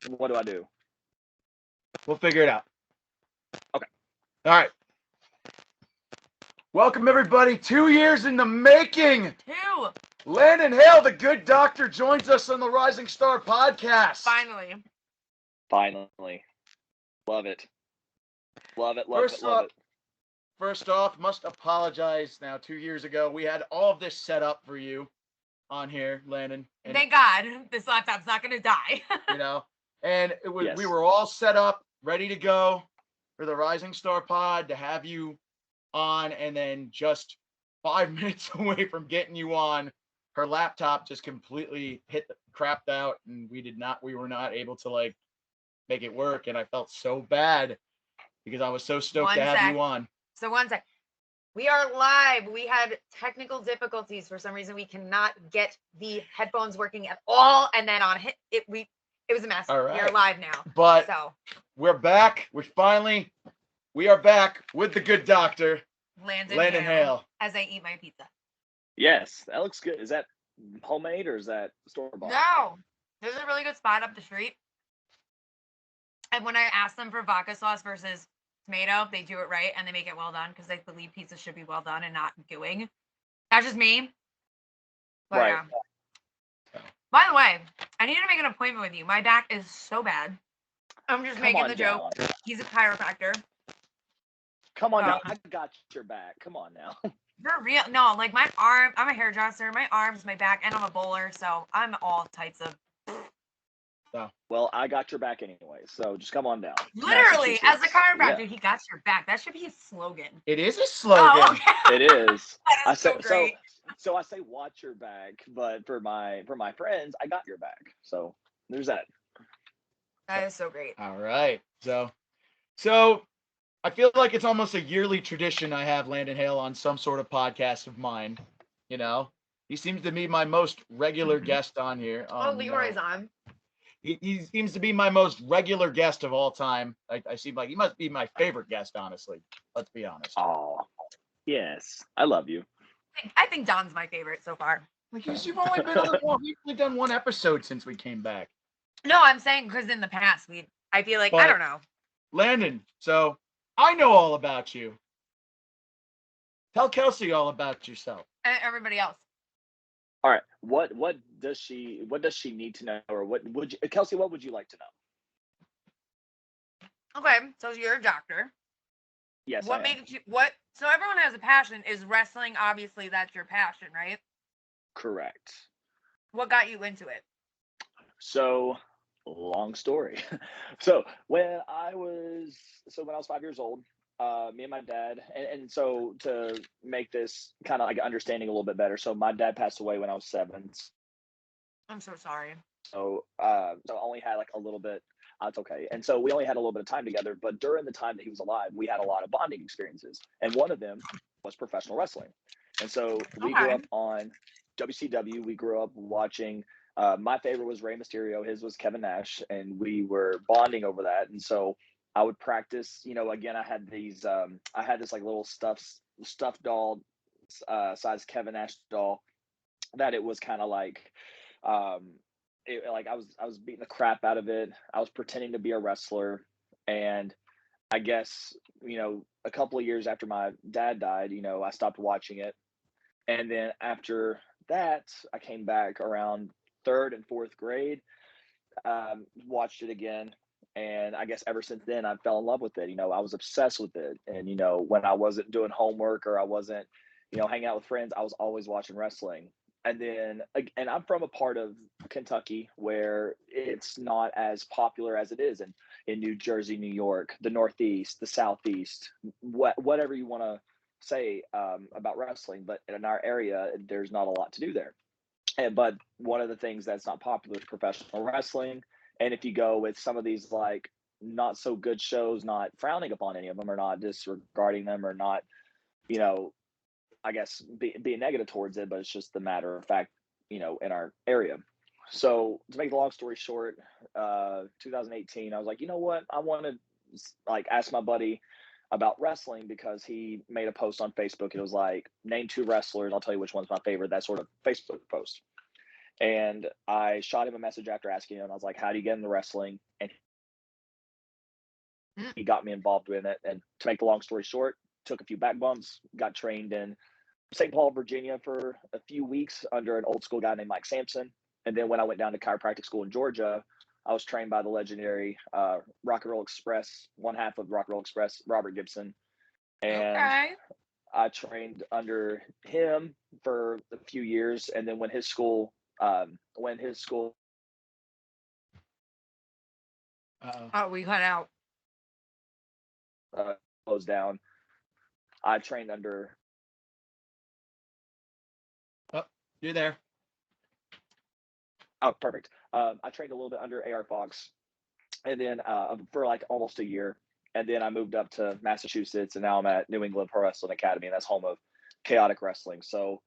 What do I do? We'll figure it out. Okay. All right. Welcome, everybody. 2 years in the making. 2. Landon Hale, the Good Doctor, joins us on the Rising Star podcast. Finally. Love it. Love it. First off, must apologize now. 2 years ago, we had all of this set up for you on here, Landon. And thank God this laptop's not going to die. And it was, Yes. We were all set up, ready to go for the Rising Star pod to have you on, and then just 5 minutes away from getting you on, her laptop just completely crapped out, and we were not able to make it work, and I felt so bad because I was so stoked to have you on. So one sec. We are live. We had technical difficulties for some reason. We cannot get the headphones working at all, and then it was a mess. All right. We are live now. But we're back. We are back with the Good Doctor, Landon Hale. As I eat my pizza. Yes, that looks good. Is that homemade or is that store-bought? No. There's a really good spot up the street. And when I asked them for vodka sauce versus tomato, they do it right and they make it well done because they believe pizza should be well done and not gooing. That's just me. But, right. By the way, I need to make an appointment with you. My back is so bad. I'm just making the joke. He's a chiropractor. Come on now. I got your back. Come on now. You're real. No, like my arm, I'm a hairdresser. My arms, my back, and I'm a bowler. So I'm all types of. Well, I got your back anyway, so just come on down. Literally, as a chiropractor, he got your back. That should be a slogan. It is a slogan. Oh, okay. It is. That is so great. So I say watch your back, but for my friends, I got your back. So there's that. That is so great. All right. So I feel like it's almost a yearly tradition I have Landon Hale on some sort of podcast of mine. He seems to be my most regular guest on here. Leroy's on. He seems to be my most regular guest of all time. I seem like he must be my favorite guest, honestly. Let's be honest. Oh, yes. I love you. I think Don's my favorite so far. You've only been on one. We've only done one episode since we came back. No, I'm saying because in the past, I feel like, I don't know. Landon, so I know all about you. Tell Kelsey all about yourself. And everybody else. All right. What does she need to know, or Kelsey, what would you like to know? Okay, so you're a doctor. Yes. So everyone has a passion. Is wrestling, obviously that's your passion, right? Correct. What got you into it? So, long story. So when I was 5 years old, me and my dad, and so to make this kind of like understanding a little bit better, so my dad passed away when I was 7. I'm so sorry. So I only had like a little bit. It's okay. And so we only had a little bit of time together, but during the time that he was alive, we had a lot of bonding experiences, and one of them was professional wrestling. And so we grew up on WCW. We grew up watching. My favorite was Rey Mysterio. His was Kevin Nash, and we were bonding over that. And so I would practice, again, I had this like little stuffed doll size Kevin Nash doll that it was kind of like, I was beating the crap out of it. I was pretending to be a wrestler. And I guess, a couple of years after my dad died, I stopped watching it. And then after that, I came back around 3rd and 4th grade, watched it again. And I guess ever since then, I fell in love with it. I was obsessed with it. And, when I wasn't doing homework or I wasn't, hanging out with friends, I was always watching wrestling. And then, and I'm from a part of Kentucky where it's not as popular as it is in New Jersey, New York, the Northeast, the Southeast, whatever you want to say about wrestling. But in our area, there's not a lot to do there. But one of the things that's not popular is professional wrestling. And if you go with some of these like not so good shows, not frowning upon any of them or not disregarding them or not, I guess being negative towards it, but it's just the matter of fact, in our area. So to make the long story short, 2018, I was like, you know what? I want to like ask my buddy about wrestling because he made a post on Facebook. It was like, name 2 wrestlers. I'll tell you which one's my favorite. That sort of Facebook post. And I shot him a message after asking him. I was like, "How do you get into wrestling?" And he got me involved in it. And to make the long story short, took a few back bumps, got trained in St. Paul, Virginia for a few weeks under an old school guy named Mike Sampson. And then when I went down to chiropractic school in Georgia, I was trained by the legendary Rock and Roll Express, one half of Rock and Roll Express, Robert Gibson. And Okay. I trained under him for a few years. And then when his school Oh, we cut out. closed down, I trained under. Oh, you're there. Oh, perfect. I trained a little bit under AR Fox, and then for like almost a year, and then I moved up to Massachusetts, and now I'm at New England Pro Wrestling Academy, and that's home of Chaotic Wrestling. So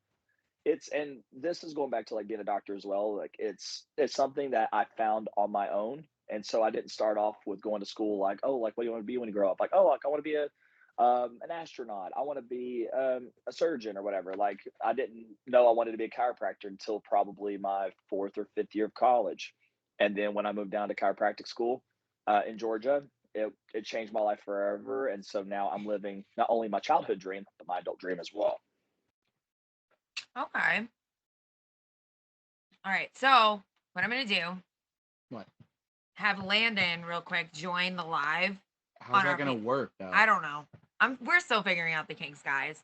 and this is going back to like being a doctor as well. Like it's something that I found on my own, and so I didn't start off with going to school like, oh, like what do you want to be when you grow up? Like, oh, like I want to be an astronaut. I want to be a surgeon or whatever. Like I didn't know I wanted to be a chiropractor until probably my fourth or fifth year of college, and then when I moved down to chiropractic school in Georgia, it changed my life forever. And so now I'm living not only my childhood dream but my adult dream as well. Okay. All right. So what I'm gonna do? What? Have Landon real quick join the live. How's that gonna work though? I don't know. We're still figuring out the kinks, guys.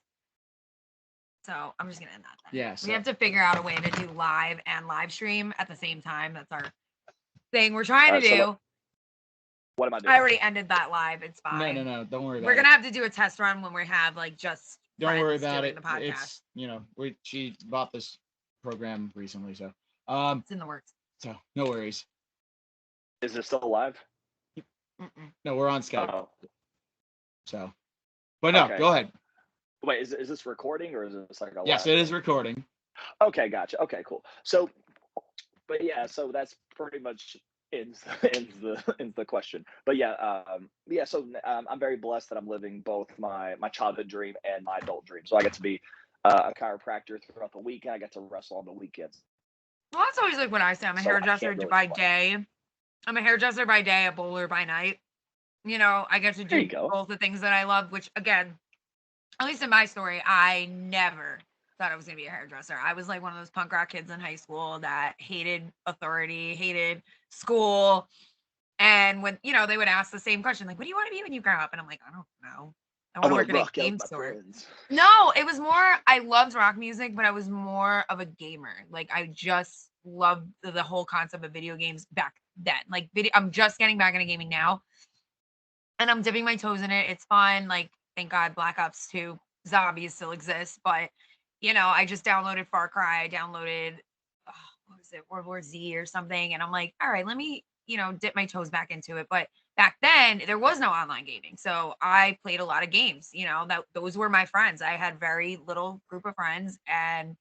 So I'm just gonna end that then. Yeah. We have to figure out a way to do live and live stream at the same time. That's our thing we're trying to do. What am I doing? I already ended that live. It's fine. No. Don't worry about it. We're gonna have to do a test run when we have like just. Don't worry about doing it. The podcast. It's she bought this program recently, so it's in the works. So no worries. Is it still live? No, we're on Skype. Oh. So, but no, Okay. Go ahead. Wait, is this recording or is this like a Yes, live it is thing? recording. Okay, gotcha. Okay, cool. So, but yeah, so that's pretty much ends the question. But yeah. So I'm very blessed that I'm living both my childhood dream and my adult dream. So I get to be a chiropractor throughout the weekend. I get to wrestle on the weekends. Well, that's always like what I say. I'm a hairdresser by day. I'm a hairdresser by day, a bowler by night. I get to do both the things that I love, which again, at least in my story, I never thought I was going to be a hairdresser. I was like one of those punk rock kids in high school that hated authority, hated school. And when, they would ask the same question, like, what do you want to be when you grow up? And I'm like, I don't know. I want to work at a game store. No, it was more, I loved rock music, but I was more of a gamer. Like, I just loved the whole concept of video games back then. Like, I'm just getting back into gaming now. And I'm dipping my toes in it. It's fun. Like, thank God Black Ops 2 zombies still exist. But, I just downloaded Far Cry. I downloaded, what was it, World War Z or something. And I'm like, all right, let me, dip my toes back into it. But back then, there was no online gaming. So I played a lot of games. Those were my friends. I had very little group of friends. And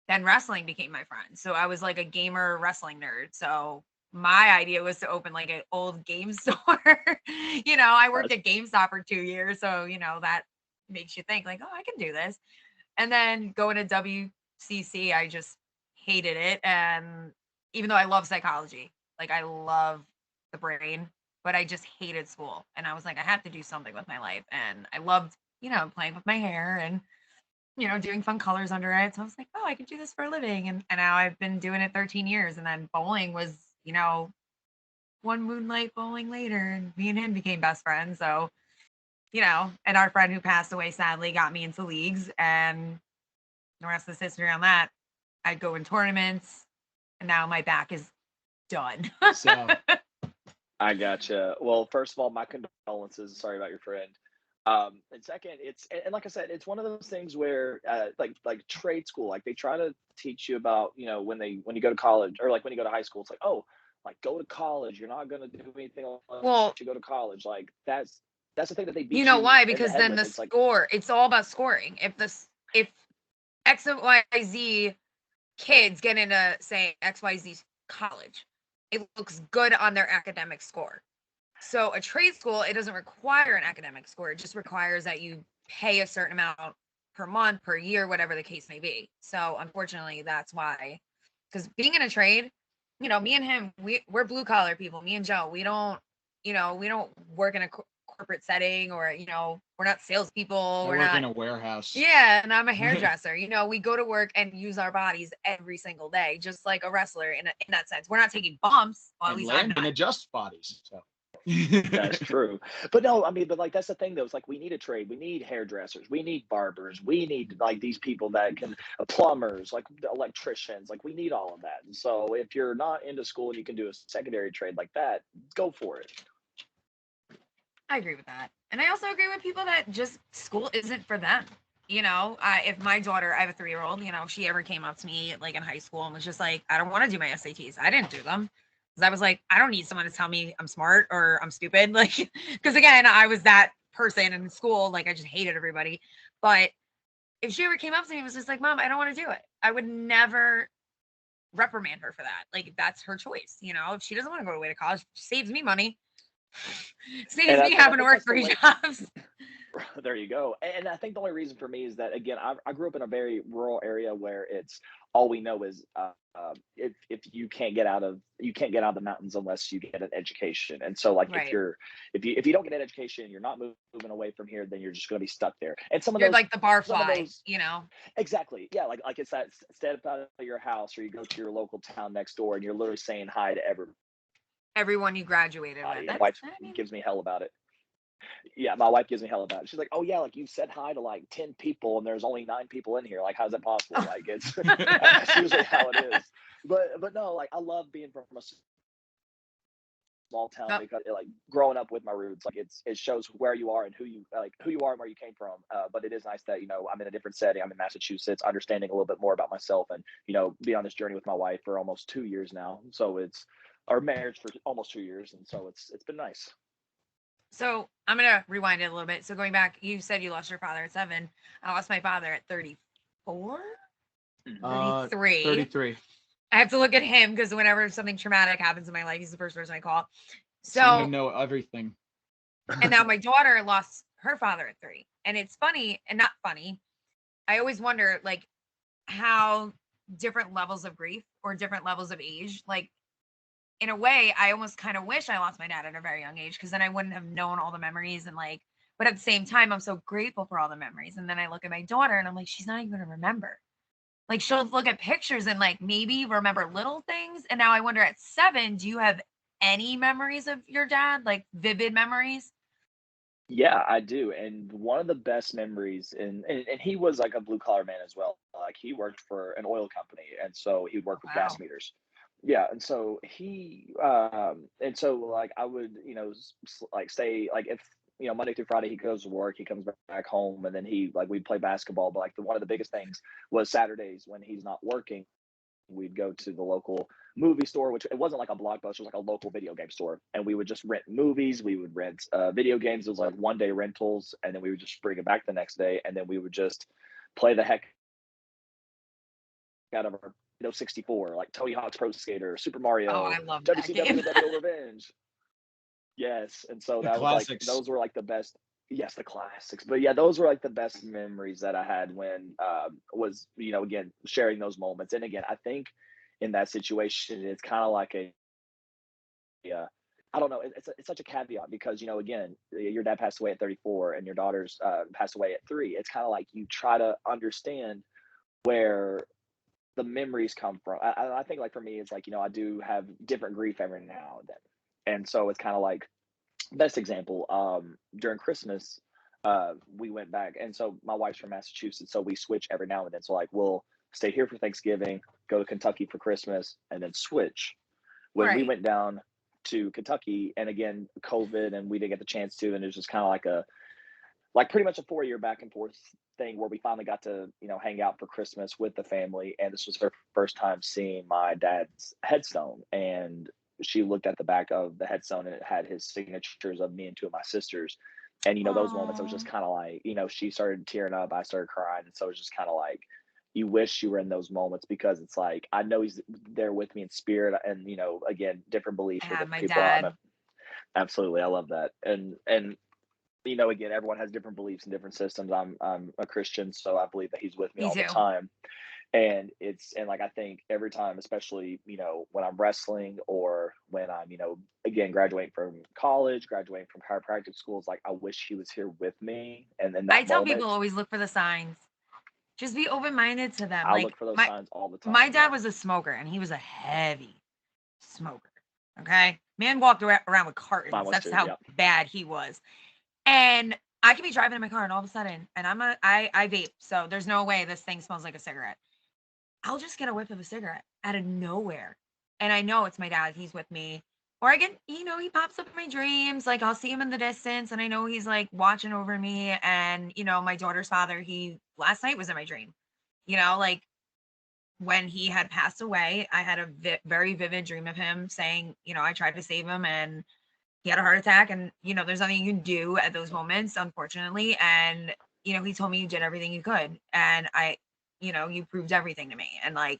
then wrestling became my friend. So I was like a gamer wrestling nerd. So my idea was to open like an old game store. I worked at GameStop for 2 years. So, that makes you think like, oh, I can do this. And then going to WCC, I just hated it. And even though I love psychology, like I love the brain, but I just hated school. And I was like, I have to do something with my life. And I loved, playing with my hair and, doing fun colors under it. So I was like, oh, I could do this for a living. And now I've been doing it 13 years. And then bowling was, one moonlight bowling later, and me and him became best friends. So, and our friend who passed away sadly got me into leagues, and the rest is history on that. I'd go in tournaments, and now my back is done. So I gotcha. Well, first of all, my condolences. Sorry about your friend. And second, and like I said, it's one of those things where like trade school, like they try to teach you about, when you go to college or like when you go to high school, it's like, oh, like go to college. You're not going to do anything unless you go to college. Like that's the thing that they beat you why? Because then the score, it's all about scoring. If X and Y, Z kids get into say XYZ college, it looks good on their academic score. So a trade school, it doesn't require an academic score. It just requires that you pay a certain amount per month, per year, whatever the case may be. So unfortunately, that's why because being in a trade, you know, me and him, we're blue collar people. Me and Joe, we don't work in a corporate setting, or you know, we're not salespeople. I work in a warehouse. Yeah, and I'm a hairdresser. You know, we go to work and use our bodies every single day, just like a wrestler in that sense. We're not taking bumps. Well, at least I'm Landon not. adjusts bodies. So. That's true. But no, I mean, but like that's the thing though. It's like we need a trade. We need hairdressers. We need barbers. We need like these people that can plumbers, like electricians. Like we need all of that. And so if you're not into school and you can do a secondary trade like that, go for it. I agree with that. And I also agree with people that just school isn't for them. You know, if my daughter, I have a 3-year-old, you know, she ever came up to me like in high school and was just like, I don't want to do my SATs. I didn't do them. Because I was like, I don't need someone to tell me I'm smart or I'm stupid. Like, because again, I was that person in school. Like, I just hated everybody. But if she ever came up to me and was just like, Mom, I don't want to do it, I would never reprimand her for that. Like, that's her choice. You know, if she doesn't want to go away to college, saves me money. Saves me having to work 3 jobs. There you go. And I think the only reason for me is that, again, I grew up in a very rural area where it's all we know is if you can't get out of the mountains unless you get an education. And so like Right. if you don't get an education, you're not moving away from here, then you're just going to be stuck there. And some of You're those, like the barfly, you know. Exactly. Yeah, like it's that step out of your house, or you go to your local town next door and you're literally saying hi to everyone you graduated with. My wife gives me hell about it. Yeah, my wife gives me hell about it. She's like, "Oh yeah, like you said hi to like 10 people and there's only 9 people in here. Like, how's that possible?" Like, it's that's usually how it is. But no, like I love being from a small town because like growing up with my roots, like it shows where you are and who you are and where you came from. But it is nice that, you know, I'm in a different setting. I'm in Massachusetts, understanding a little bit more about myself, and, you know, be on this journey with my wife for almost 2 years now. So it's our marriage for almost 2 years, and so it's been nice. So I'm gonna rewind it a little bit. So going back, you said you lost your father at 7. I lost my father at 34, 33. 33. I have to look at him because whenever something traumatic happens in my life, he's the first person I call. So seem to know everything. And now my daughter lost her father at 3, and it's funny and not funny. I always wonder like how different levels of grief or different levels of age, like in a way, I almost kind of wish I lost my dad at a very young age, because then I wouldn't have known all the memories, and like, but at the same time, I'm so grateful for all the memories. And then I look at my daughter and I'm like, she's not even gonna remember. Like, she'll look at pictures and like maybe remember little things. And now I wonder, at 7, do you have any memories of your dad, like vivid memories? Yeah, I do. And one of the best memories, and he was like a blue collar man as well. Like he worked for an oil company, and so he worked with gas Wow. meters. Yeah, and so and so like I would, you know, like stay like if, you know, Monday through Friday he goes to work, he comes back home, and then we'd play basketball. But like one of the biggest things was Saturdays when he's not working, we'd go to the local movie store, which it wasn't like a Blockbuster, it was like a local video game store, and we would just rent movies, we would rent video games. It was like 1 day rentals, and then we would just bring it back the next day, and then we would just play the heck out of our 64, like Tony Hawk's Pro Skater, Super Mario, I love that game. WCW Revenge. Yes, and so that was like, those were like the best. Yes, the classics. But yeah, those were like the best memories that I had when was, you know, again, sharing those moments. And again, I think in that situation, it's kind of like yeah, I don't know. It's such a caveat because, you know, again, your dad passed away at 34 and your daughter's passed away at 3. It's kind of like you try to understand where the memories come from. I think like for me, it's like, you know, I do have different grief every now and then. And so it's kind of like, best example, during Christmas, we went back, and so my wife's from Massachusetts, so we switch every now and then. So like we'll stay here for Thanksgiving, go to Kentucky for Christmas, and then switch. When we went down to Kentucky, and again, COVID, and we didn't get the chance to, and it was just kind of like pretty much a 4-year back and forth thing where we finally got to, you know, hang out for Christmas with the family. And this was her first time seeing my dad's headstone, and she looked at the back of the headstone and it had his signatures of me and 2 of my sisters. And, you know, those moments, it was just kind of like, you know, she started tearing up, I started crying. And so it was just kind of like, you wish you were in those moments, because it's like, I know he's there with me in spirit. And, you know, again, different beliefs for different people. Absolutely. I love that. And, you know, again, everyone has different beliefs and different systems. I'm a Christian, so I believe that he's with me all the time. And like, I think every time, especially, when I'm wrestling or when I'm, again, graduating from college, graduating from chiropractic schools, like, I wish he was here with me. And in I that tell moment, people always look for the signs. Just be open-minded to them. I Like look for those my signs all the time. my dad was a smoker, and he was a heavy smoker. Okay, man walked around with cartons. That's too, how yeah. bad he was. And I could be driving in my car, and all of a sudden, and I vape, so there's no way this thing smells like a cigarette. I'll just get a whiff of a cigarette out of nowhere, and I know it's my dad. He's with me. Or I get, he pops up in my dreams. Like I'll see him in the distance, and I know he's like watching over me. And my daughter's father, he last night was in my dream. Like when he had passed away, I had a very vivid dream of him saying, I tried to save him, and he had a heart attack, and there's nothing you can do at those moments, unfortunately. And he told me you did everything you could, and you proved everything to me, and like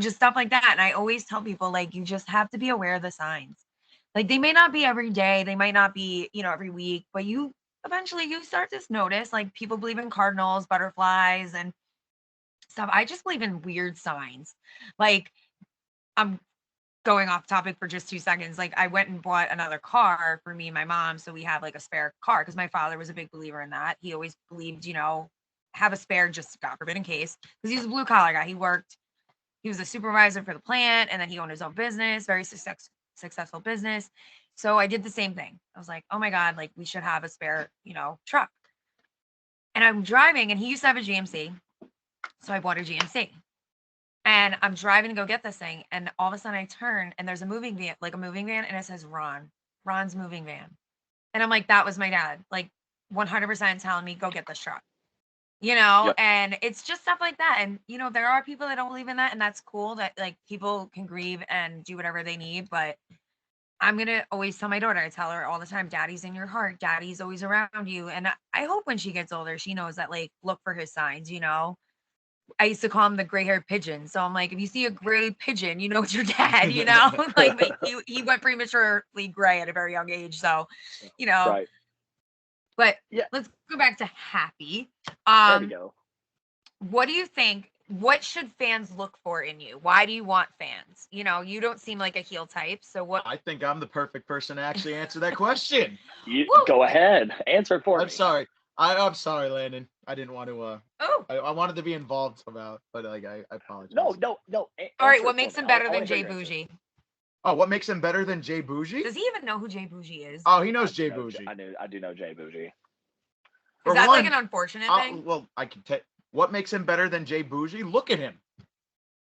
just stuff like that. And I always tell people, like, you just have to be aware of the signs. Like they may not be every day, they might not be every week, but you eventually you start to notice, like, people believe in cardinals, butterflies, and stuff. I just believe in weird signs. Like, I'm going off topic for just 2 seconds. Like, I went and bought another car for me and my mom, so we have like a spare car, because my father was a big believer in that. He always believed, have a spare, just God forbid, in case, because he was a blue collar guy. He was a supervisor for the plant, and then he owned his own business, very successful business. So I did the same thing. I was like, oh my God, like we should have a spare, truck. And I'm driving, and he used to have a GMC, so I bought a GMC. And I'm driving to go get this thing, and all of a sudden I turn, and there's a moving van, and it says Ron's moving van. And I'm like, that was my dad, like 100% telling me, go get this truck, Yep. And it's just stuff like that. And, there are people that don't believe in that, and that's cool, that like people can grieve and do whatever they need. But I'm going to always tell my daughter, I tell her all the time, daddy's in your heart. Daddy's always around you. And I hope when she gets older, she knows that, like, look for his signs, I used to call him the gray-haired pigeon. So I'm like, if you see a gray pigeon, it's your dad, like, but he went prematurely gray at a very young age. So, Right. But yeah, let's go back to Happy. there we go. What do you think? What should fans look for in you? Why do you want fans? You don't seem like a heel type. So what? I think I'm the perfect person to actually answer that question. You go ahead, answer it for me. I'm sorry. I'm sorry, Landon. I didn't want to. Oh. I wanted to be involved somehow, but like I apologize. No. All right. What makes him better than Jay Bougie? Oh, what makes him better than Jay Bougie? Does he even know who Jay Bougie is? Oh, he knows Jay Bougie. I do know Jay Bougie. Is that like an unfortunate thing? Well, I can tell. What makes him better than Jay Bougie? Look at him.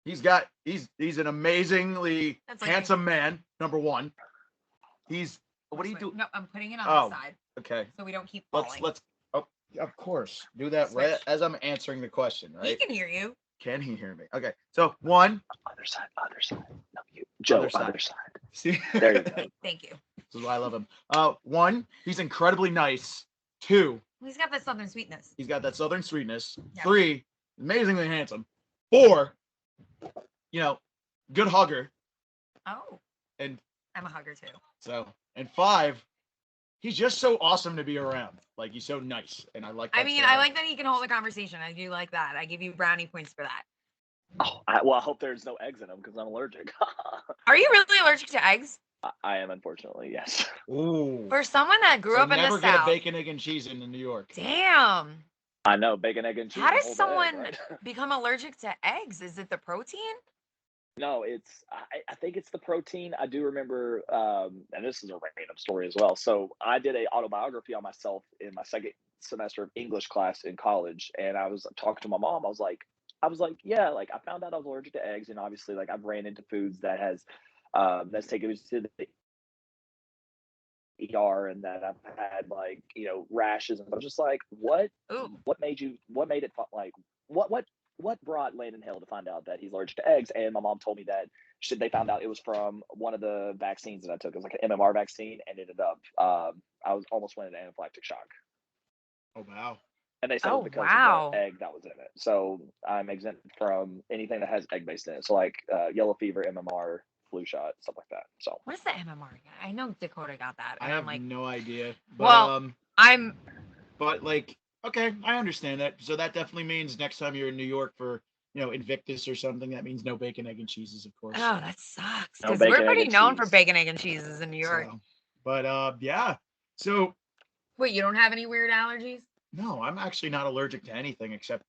He's an amazingly handsome man. Number one. What do you do? No, I'm putting it on the side. Okay. So we don't keep falling. Let's. Oh, of course. Do that right as I'm answering the question. Right. He can hear you. Can he hear me? Okay. So one. Other side. No, you. Joe. Other side. See. There you go. Thank you. This is why I love him. One. He's incredibly nice. Two. He's got that southern sweetness. Yeah. 3, amazingly handsome. 4, good hugger. Oh. And I'm a hugger too. So, and 5, he's just so awesome to be around. Like, he's so nice, and I like that. I like that he can hold a conversation. I do like that. I give you brownie points for that. Oh, I hope there's no eggs in him because I'm allergic. Are you really allergic to eggs? I am, unfortunately, yes. Ooh. For someone that grew up in the South. Never get a bacon, egg, and cheese in New York. Damn. I know, bacon, egg, and cheese. How does someone become allergic to eggs? Is it the protein? No, I think it's the protein. I do remember, and this is a random story as well. So I did an autobiography on myself in my second semester of English class in college, and I was talking to my mom. I was like, yeah, like I found out I was allergic to eggs, and obviously, like I've ran into foods that that's taken me to the ER, and that I've had like rashes, and I was just like, what made it like what brought Landon Hale to find out that he's allergic to eggs? And my mom told me that they found out it was from one of the vaccines that I took. It was like an MMR vaccine, and ended up I was almost went into anaphylactic shock. Oh wow. And they said it because of the egg that was in it. So I'm exempt from anything that has egg based in it. So like yellow fever, MMR, flu shot, stuff like that. So what is the MMR again? I know Dakota got that. I have no idea. But, well, But like, okay, I understand that. So that definitely means next time you're in New York for Invictus or something. That means no bacon, egg, and cheeses, of course. Oh, that sucks. No Because bacon, we're egg, pretty and known for cheese. bacon, egg, and cheeses in New York. So, but yeah. So Wait, you don't have any weird allergies? no, I'm actually not allergic to anything except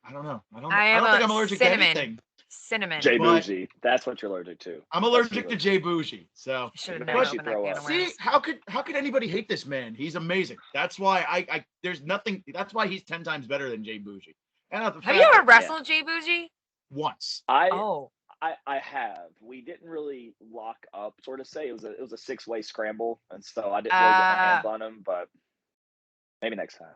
I don't know. I don't have think a I'm allergic cinnamon. to anything. Cinnamon. Jay But- Bougie. That's what you're allergic to. I'm allergic to Jay Bougie. So Should have It never makes you opened that throw can up. of see, worms. how could anybody hate this man? He's amazing. That's why I there's nothing. That's why he's 10 times better than Jay Bougie. And the Have fact you ever that wrestled Jay Bougie? once? Oh. I have. We didn't really lock up, sort of say. It was a 6-way scramble, and so I didn't really get my hands on him, but maybe next time.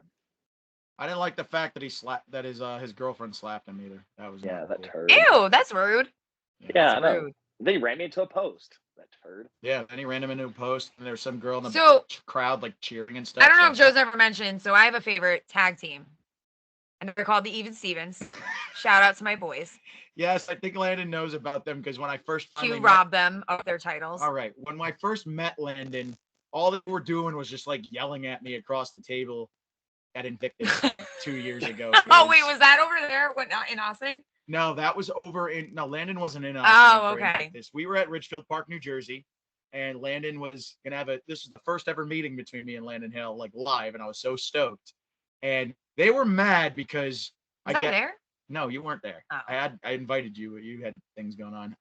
I didn't like the fact that his girlfriend slapped him either. That was Yeah, not that cool. turd. Ew, that's rude. Yeah, I That's know. rude. Then he ran me into a post. That turd. Yeah, then he ran him into a post, and there was some girl in the So- crowd like cheering and stuff. I don't know if so- Joe's ever mentioned, so I have a favorite tag team. And they're called the Even Stevens. Shout out to my boys. Yes, I think Landon knows about them because when I first finally To met- rob them of their titles. All right, when I first met Landon, all they were doing was just like yelling at me across the table at Invictus 2 years ago. Oh, wait, because- was that over there? What, not in Austin? No, that was over in. No, Landon wasn't in. Oh, Austin for okay. Invictus. We were at Ridgefield Park, New Jersey, and Landon was gonna have this was the first ever meeting between me and Landon Hale, like live, and I was so stoked. And they were mad because Was I there? No, you weren't there. Oh. I invited you. You had things going on.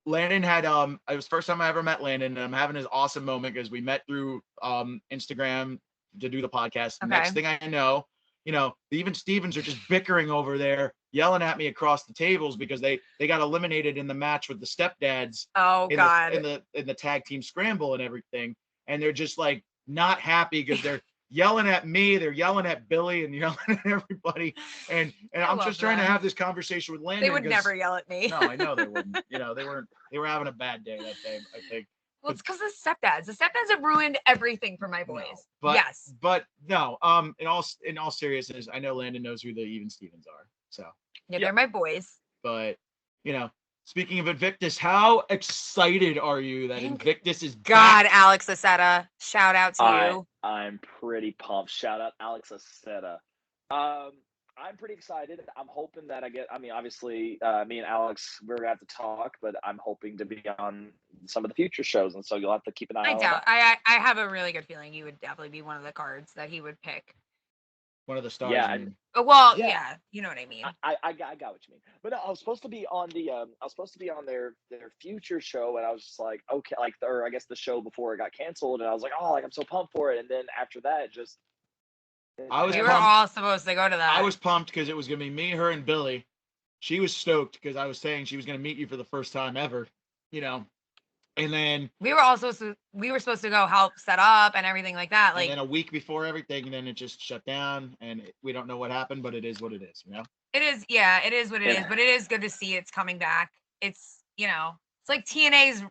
Landon had it was the first time I ever met Landon, and I'm having this awesome moment because we met through Instagram to do the podcast. Okay. Next thing I know, the Even Stevens are just bickering over there, yelling at me across the tables because they got eliminated in the match with the stepdads Oh, in God. the tag team scramble and everything, and they're just like not happy because they're yelling at me, they're yelling at Billy, and yelling at everybody, and I'm love just trying to them. have this conversation with Landon. They would 'cause- never yell at me. No, I know they wouldn't. They were having a bad day that day, I think. Well, it's because of stepdads. The stepdads have ruined everything for my boys. No, but, Yes. But no, in all seriousness, I know Landon knows who the Even Stevens are. So, Yeah, they're my boys. but speaking of Invictus, how excited are you that Thank Invictus is God, back? Alex Aceta. Shout out to you. I'm pretty pumped. Shout out Alex Aceta. I'm pretty excited. I'm hoping that obviously, me and Alex, we're gonna have to talk, but I'm hoping to be on some of the future shows, and so you'll have to keep an eye I on doubt. that. I have a really good feeling you would definitely be one of the cards that he would pick. One of the stars. Yeah, I mean. Well, Yeah. yeah, you know what I mean. I got what you mean. But no, I was supposed to be on their future show, and I was just like, okay, or I guess the show before it got canceled, and I was like, oh, I'm so pumped for it, and then after that, just I was We were pumped. all supposed to go to that. I was pumped because it was gonna be me, her, and Billy. She was stoked because I was saying she was gonna meet you for the first time ever, And then We were supposed to go help set up and everything like that. Like and then a week before everything, then it just shut down, and we don't know what happened, but it is what it is, it is, yeah, it is what it Yeah. is. But it is good to see it's coming back. It's it's like TNA's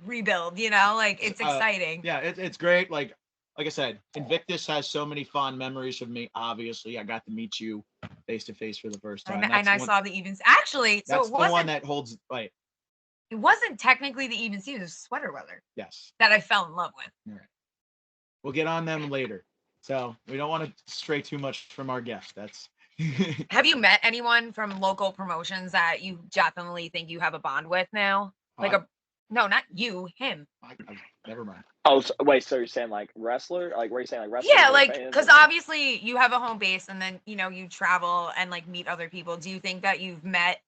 rebuild. Like it's exciting. Yeah, it's great. Like I said, Invictus has so many fond memories of me. Obviously, I got to meet you face to face for the first time. And I saw the Evens. Actually, so That's it the one wasn't. that holds. Right. It wasn't technically the Even Stevens. It was Sweater Weather Yes. that I fell in love with. We'll get on them later. So we don't want to stray too much from our guest. That's. Have you met anyone from local promotions that you definitely think you have a bond with now? No, not you, him. Never mind. Oh, wait. So you're saying like wrestler? Like, were you saying like wrestler? Yeah, or like fans? because obviously you have a home base, and then you travel and like meet other people. Do you think that you've met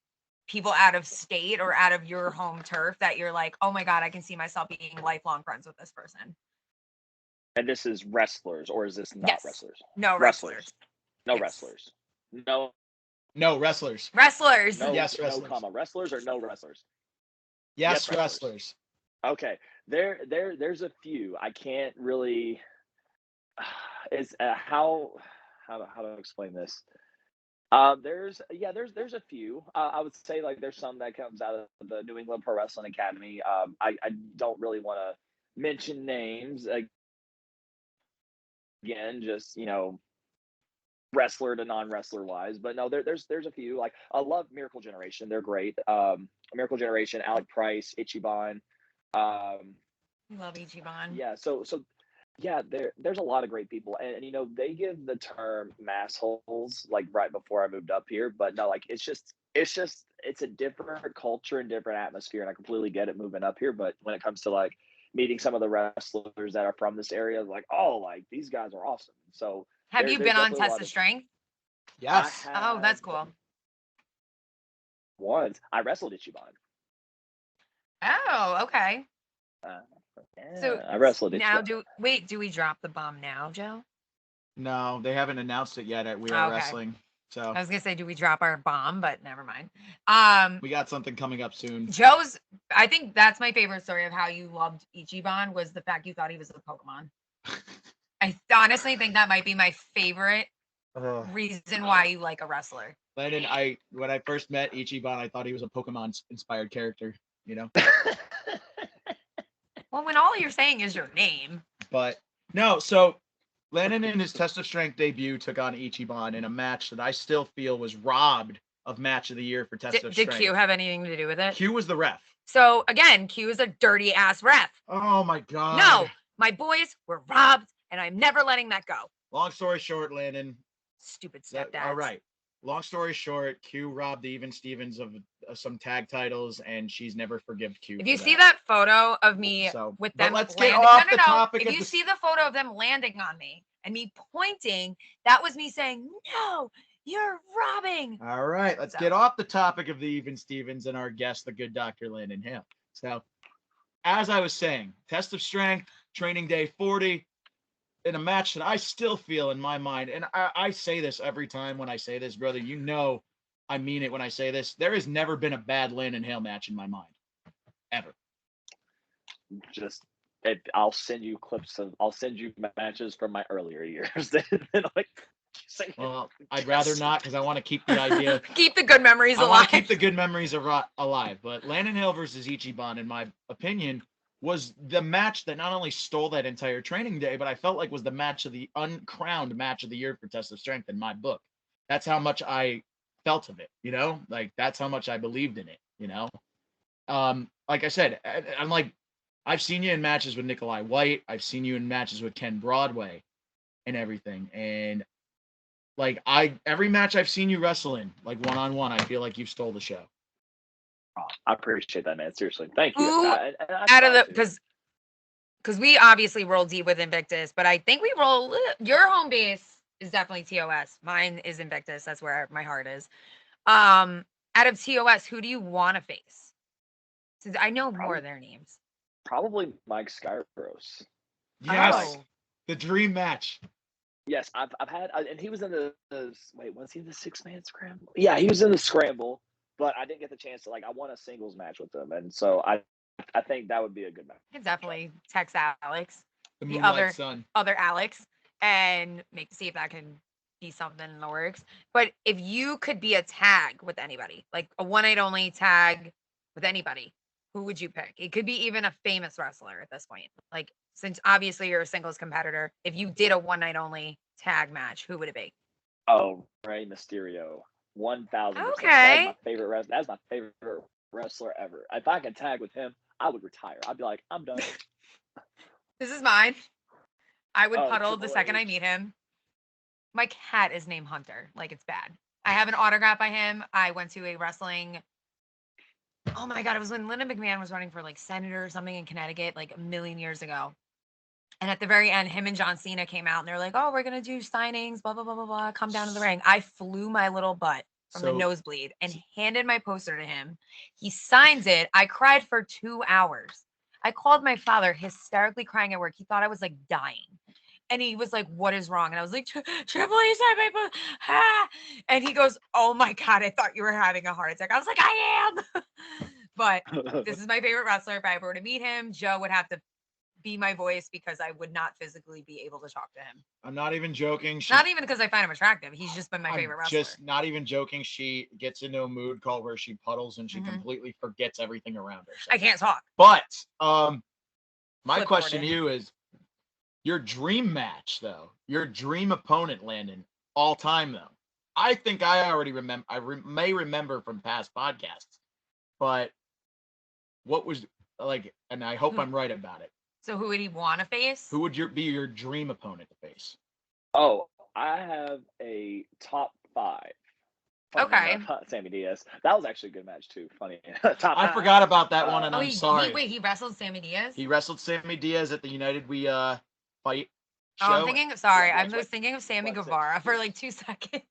people out of state or out of your home turf that you're like, oh my God, I can see myself being lifelong friends with this person? And this is wrestlers, or is this not Yes. wrestlers? No, Wrestlers. wrestlers. No Yes. wrestlers. No. No wrestlers. Wrestlers. No. Yes, No wrestlers. comma. Wrestlers or no wrestlers? Yes, Yes, wrestlers. Okay. There's a few. I can't really. Is how to explain this? There's a few. I would say like there's some that comes out of the New England Pro Wrestling Academy. I don't really want to mention names again, just wrestler to non-wrestler wise, but no, there's a few. Like I love Miracle Generation, they're great. Miracle Generation, Alec Price, Ichiban. I love Ichiban. Yeah, so Yeah, there's a lot of great people, and you know they give the term massholes like right before I moved up here, but no, like it's a different culture and different atmosphere, and I completely get it moving up here. But when it comes to like meeting some of the wrestlers that are from this area, like oh, like these guys are awesome. So Have you there's been on definitely a Test lot of of. Strength? Yes. I Oh, that's have cool. once I wrestled Ichiban. Oh, okay. Uh, So yeah, I wrestled now Ichiban. do we drop the bomb now, Joe? No, they haven't announced it yet at We Are Okay. Wrestling. So I was gonna say, do we drop our bomb? But never mind. we got something coming up soon. Joe's. I think that's my favorite story of how you loved Ichiban was the fact you thought he was a Pokemon. I honestly think that might be my favorite reason why you like a wrestler. Landon, when I first met Ichiban, I thought he was a Pokemon inspired character, you know? Well, when all you're saying is your name. But no, so Landon in his Test of Strength debut took on Ichiban in a match that I still feel was robbed of Match of the Year for Test of Did Strength. Q have anything to do with it? Q was the ref. So again, Q is a dirty ass ref. Oh my god. No, my boys were robbed, and I'm never letting that go. Long story short, Landon. Stupid stepdad. All right. Long story short, Q robbed the Even Stevens of some tag titles, and she's never forgive Q. If you see that photo of me with them, let's landing, get off the topic. If you see the photo of them landing on me and me pointing, that was me saying, "No, you're robbing." All right, let's get off the topic of the Even Stevens and our guest, the Good Doctor Landon Hale. So, as I was saying, Test of Strength, Training Day 40. In a match that I still feel in my mind, and I say this every time when I say this, brother, you know I mean it when I say this. There has never been a bad Landon Hale match in my mind. Ever. I'll send you matches from my earlier years. Well, I'd rather not because I want to keep the idea. Keep the good memories alive. I want to keep the good memories alive. But Landon Hale versus Ichiban, in my opinion, was the match that not only stole that entire Training Day, but I felt like was the match of the uncrowned match of the year for Test of Strength in my book. That's how much I felt of it, you know? Like, that's how much I believed in it, you know? Like I said, I'm like, I've seen you in matches with Nikolai White. I've seen you in matches with Ken Broadway and everything. And like, every match I've seen you wrestle in, like one-on-one, I feel like you've stole the show. I appreciate that, man. Seriously, thank you. Out of the because we obviously roll deep with Invictus, but I think we roll. Your home base is definitely TOS. Mine is Invictus. That's where my heart is. Out of TOS, who do you want to face? Since I know more of their names. Probably Mike Skyros. Yes, the dream match. Yes, I've had, and he was in the was he in the 6-man scramble? Yeah, he was in the scramble. But I didn't get the chance to I want a singles match with them, and so I think that would be a good match. You can definitely text Alex, the other Alex, and see if that can be something in the works. But if you could be a tag with anybody, like a one night only tag with anybody, who would you pick? It could be even a famous wrestler at this point. Like, since obviously you're a singles competitor, if you did a one night only tag match, who would it be? Oh, Rey Mysterio. 1,000%. Okay. That's my favorite wrestler ever. If I could tag with him, I would retire. I'd be like, I'm done. This is mine. I would puddle the second I meet him. My cat is named Hunter. Like, it's bad. I have an autograph by him. I went to a wrestling. Oh my God. It was when Linda McMahon was running for senator or something in Connecticut, a million years ago. And at the very end, him and John Cena came out and they're like, oh, we're going to do signings, blah, blah, blah, blah, blah. Come down to the ring. I flew my little butt from the nosebleed and handed my poster to him. He signs it. I cried for 2 hours. I called my father hysterically crying at work. He thought I was dying. And he was like, what is wrong? And I was like, Triple H signed my poster. Ah! And he goes, oh my God, I thought you were having a heart attack. I was like, I am. But this is my favorite wrestler. If I were to meet him, Joe would have to be my voice because I would not physically be able to talk to him. I'm not even joking. Not even because I find him attractive. He's just been my favorite wrestler. Just not even joking. She gets into a mood call where she puddles and she completely forgets everything around her. So. I can't talk. But my question to you is your dream match, though. Your dream opponent, Landon, all time, though. I think I already remember. May remember from past podcasts, but what was and I hope I'm right about it. So who would he want to face? Who would be your dream opponent to face? Oh, I have a top 5. Funny Okay. enough, Sammy Diaz. That was actually a good match too. Funny. Top I 5. forgot about that one, and Oh, I'm sorry. he wrestled Sammy Diaz? He wrestled Sammy Diaz at the United We Fight show. Oh, I'm thinking. Sorry, Yeah, I was thinking of Sammy Guevara for like 2 seconds.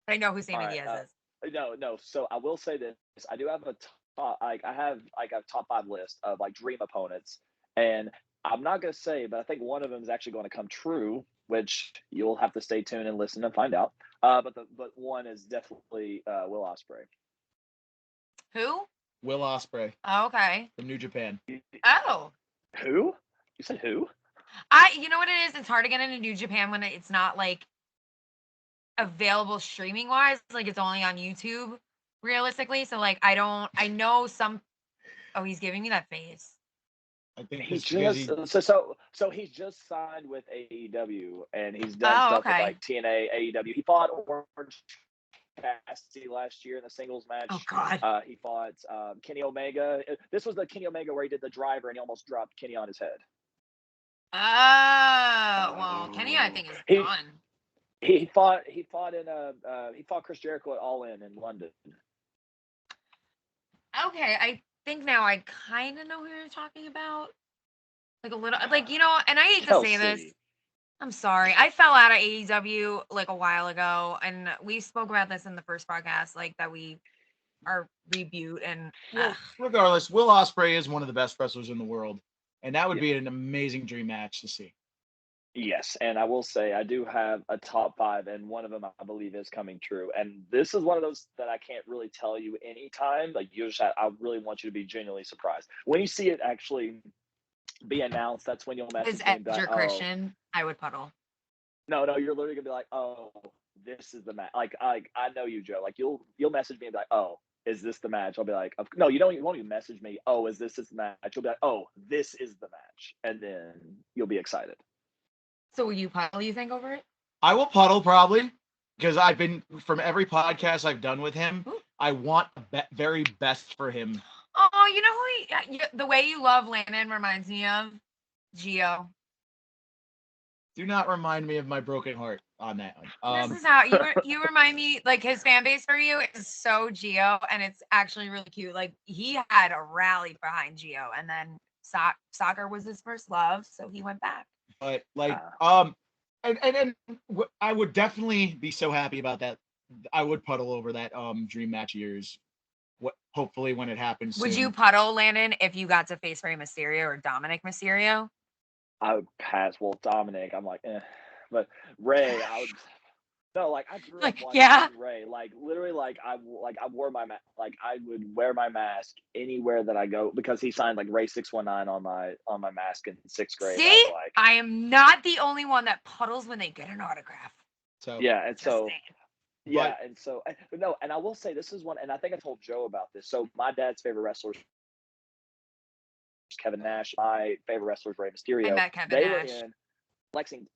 I know who Sammy Diaz is. No. So I will say this: I do have a top. I have like a top 5 list of like dream opponents, and I'm not gonna say, but I think one of them is actually going to come true, which you'll have to stay tuned and listen and find out. But one is definitely Will Ospreay. Who? Will Ospreay Oh, okay. from New Japan. Oh. Who? You said who? You know what it is? It's hard to get into New Japan when it's not like available streaming wise. Like it's only on YouTube realistically. So like I know some. Oh, he's giving me that face. I think He's so he's just signed with AEW and he's done stuff with like TNA, AEW. He fought Orange Cassidy last year in the singles match. Oh God. He fought Kenny Omega. This was the Kenny Omega where he did the driver and he almost dropped Kenny on his head. Oh well, Kenny I think is done. He fought Chris Jericho at All In London. Okay, I think now I kind of know who you're talking about. Like a little, like, and I hate to say this. I'm sorry. I fell out of AEW like a while ago, and we spoke about this in the first podcast, like that we are reboot and. Regardless, Will Ospreay is one of the best wrestlers in the world, and that would be an amazing dream match to see. Yes, and I will say I do have a top 5, and one of them I believe is coming true. And this is one of those that I can't really tell you anytime. Like I really want you to be genuinely surprised when you see it actually be announced. That's when you'll message me. Is Christian? I would puddle. No, you're literally gonna be like, oh, this is the match. Like I know you, Joe. Like you'll message me and be like, oh, is this the match? I'll be like, no, you won't even message me. Oh, is this the match? You'll be like, oh, this is the match, and then you'll be excited. So will you puddle, you think, over it? I will puddle probably because I've been from every podcast I've done with him. Ooh. I want the very best for him. Oh, you know who the way you love Landon reminds me of? Gio. Do not remind me of my broken heart on that one. This is how you remind me, like his fan base for you is so Gio, and it's actually really cute. Like he had a rally behind Gio, and then soccer was his first love, so he went back. But like, and I would definitely be so happy about that. I would puddle over that dream match of yours. Hopefully when it happens. Would you puddle, Landon, if you got to face Rey Mysterio or Dominic Mysterio? I would pass. Well, Dominic, I'm like, but Rey, I would. No, like I grew up watching Rey. Like literally, I wore my I would wear my mask anywhere that I go because he signed like Rey 619 on my mask in 6th grade. See, I am not the only one that puddles when they get an autograph. So yeah, and so. Yeah, and so no, and I will say this is one, and I think I told Joe about this. So my dad's favorite wrestler is Kevin Nash. My favorite wrestler is Rey Mysterio. I met Kevin Nash. Were in Lexington.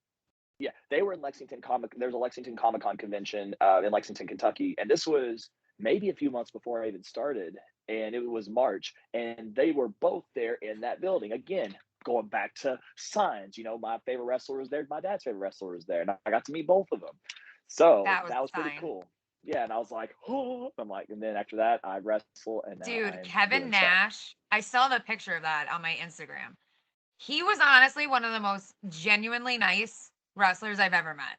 Yeah, they were in Lexington There's a Lexington Comic-Con convention in Lexington, Kentucky, and this was maybe a few months before I even started, and it was March, and they were both there in that building again. Going back to signs, my favorite wrestler was there. My dad's favorite wrestler was there, and I got to meet both of them. So that was pretty cool. Yeah, and I was like, oh, I'm like, and then after that, I wrestle. And dude, Kevin Nash, I saw the picture of that on my Instagram. He was honestly one of the most genuinely nice wrestlers I've ever met.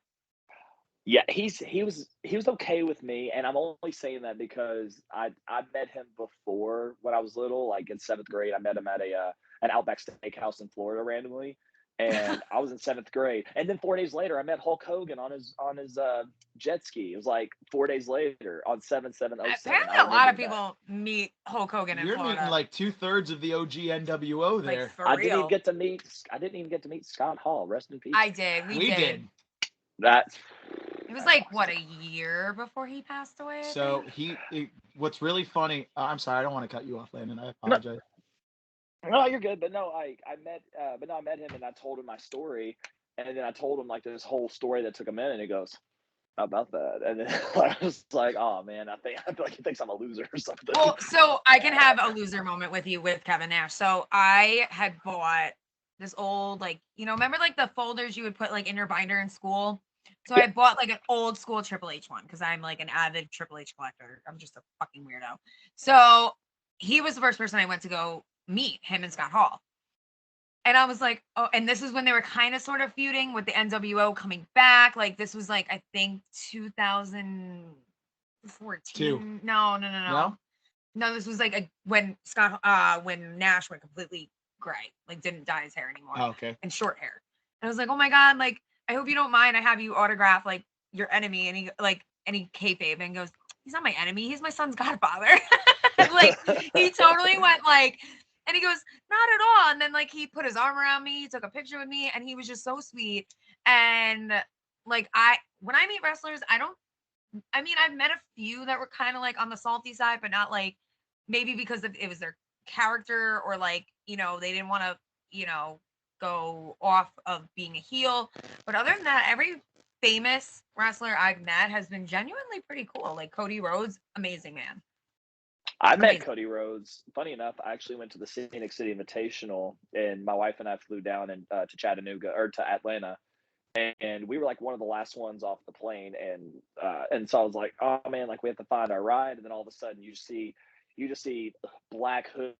Yeah, he was okay with me, and I'm only saying that because I met him before when I was little, like in 7th grade. I met him at an Outback Steakhouse in Florida randomly. And I was in 7th grade, and then 4 days later, I met Hulk Hogan on his jet ski. It was like 4 days later on 7/7/07. Apparently, a lot of people meet Hulk Hogan in Florida. You're meeting like 2/3 of the OG NWO there. Like, I didn't even get to meet Scott Hall. Rest in peace. I did. We did. It was like what, a year before he passed away. So what's really funny. I'm sorry, I don't want to cut you off, Landon. I apologize. No, you're good. But no, I met him and I told him my story, and then I told him like this whole story that took a minute. And he goes, "How about that?" And then I was like, "Oh man, I feel like he thinks I'm a loser or something." Well, so I can have a loser moment with you with Kevin Nash. So I had bought this old, like, remember like the folders you would put like in your binder in school? So I bought like an old school Triple H one because I'm like an avid Triple H collector. I'm just a fucking weirdo. So he was the first person I went to go meet, him and Scott Hall. And I was like, oh, and this is when they were kind of sort of feuding with the NWO coming back. Like this was like, I think 2014. No. No, this was like when when Nash went completely gray, like didn't dye his hair anymore. Oh, okay. And short hair. And I was like, oh my God, like, I hope you don't mind. I have you autograph like your enemy. And he kayfabe and goes, he's not my enemy. He's my son's godfather. Like he totally went like, and he goes, not at all. And then like he put his arm around me, he took a picture with me, and he was just so sweet. And like when I meet wrestlers, I've met a few that were kind of like on the salty side, but not like maybe because it was their character or like, they didn't want to, go off of being a heel. But other than that, every famous wrestler I've met has been genuinely pretty cool. Like Cody Rhodes, amazing man. I met Cody Rhodes. Funny enough, I actually went to the Phoenix City Invitational, and my wife and I flew down to Chattanooga or to Atlanta, and we were like one of the last ones off the plane, and so I was like, oh man, like we have to find our ride, and then all of a sudden you just see black hoodie,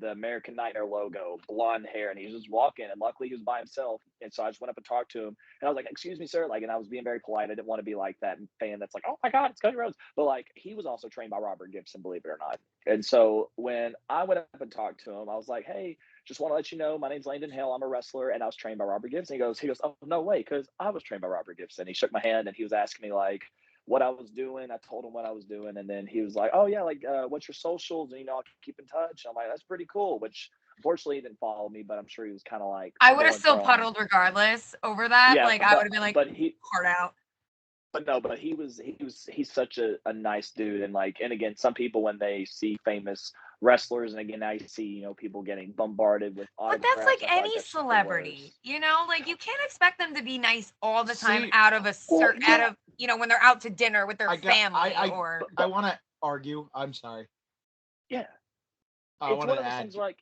the American Nightmare logo, blonde hair, and he's just walking, and luckily he was by himself, and so I just went up and talked to him, and I was like, excuse me, sir, like, and I was being very polite. I didn't want to be like that fan that's like, oh my God, it's Cody Rhodes, but like he was also trained by Robert Gibson, believe it or not. And so when I went up and talked to him, I was like, hey, just want to let you know, my name's Landon Hale. I'm a wrestler, and I was trained by Robert Gibson. He goes, oh no way, because I was trained by Robert Gibson. He shook my hand, and he was asking me like what I was doing. I told him what I was doing, and then he was like, oh yeah, like what's your socials, and I'll keep in touch. I'm like, that's pretty cool. Which unfortunately he didn't follow me, but I'm sure he was kind of like, I would have still puddled regardless over that. Yeah, like I would have been like, but he hard out. But no, but he's such a nice dude. And like, and again, some people when they see famous wrestlers, and again, now you see, people getting bombarded with autographs. But that's like any celebrity, like you can't expect them to be nice all the time out of when they're out to dinner with their family. I want to argue. I'm sorry. Yeah. It's one of those things like,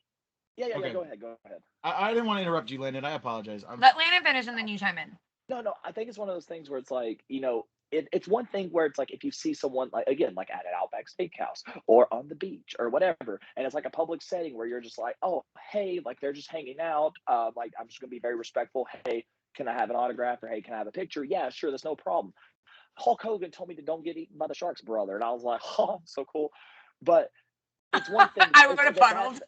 yeah, go ahead. I didn't want to interrupt you, Landon. I apologize. Let Landon finish and then you chime in. No, I think it's one of those things where it's like, it's one thing where it's like if you see someone like, again, like at an Outback Steakhouse or on the beach or whatever, and it's like a public setting where you're just like, oh, hey, like they're just hanging out. Like I'm just gonna be very respectful. Hey, can I have an autograph? Or hey, can I have a picture? Yeah, sure, that's no problem. Hulk Hogan told me to don't get eaten by the sharks, brother, and I was like, oh, so cool. But it's one thing. I would have funneled.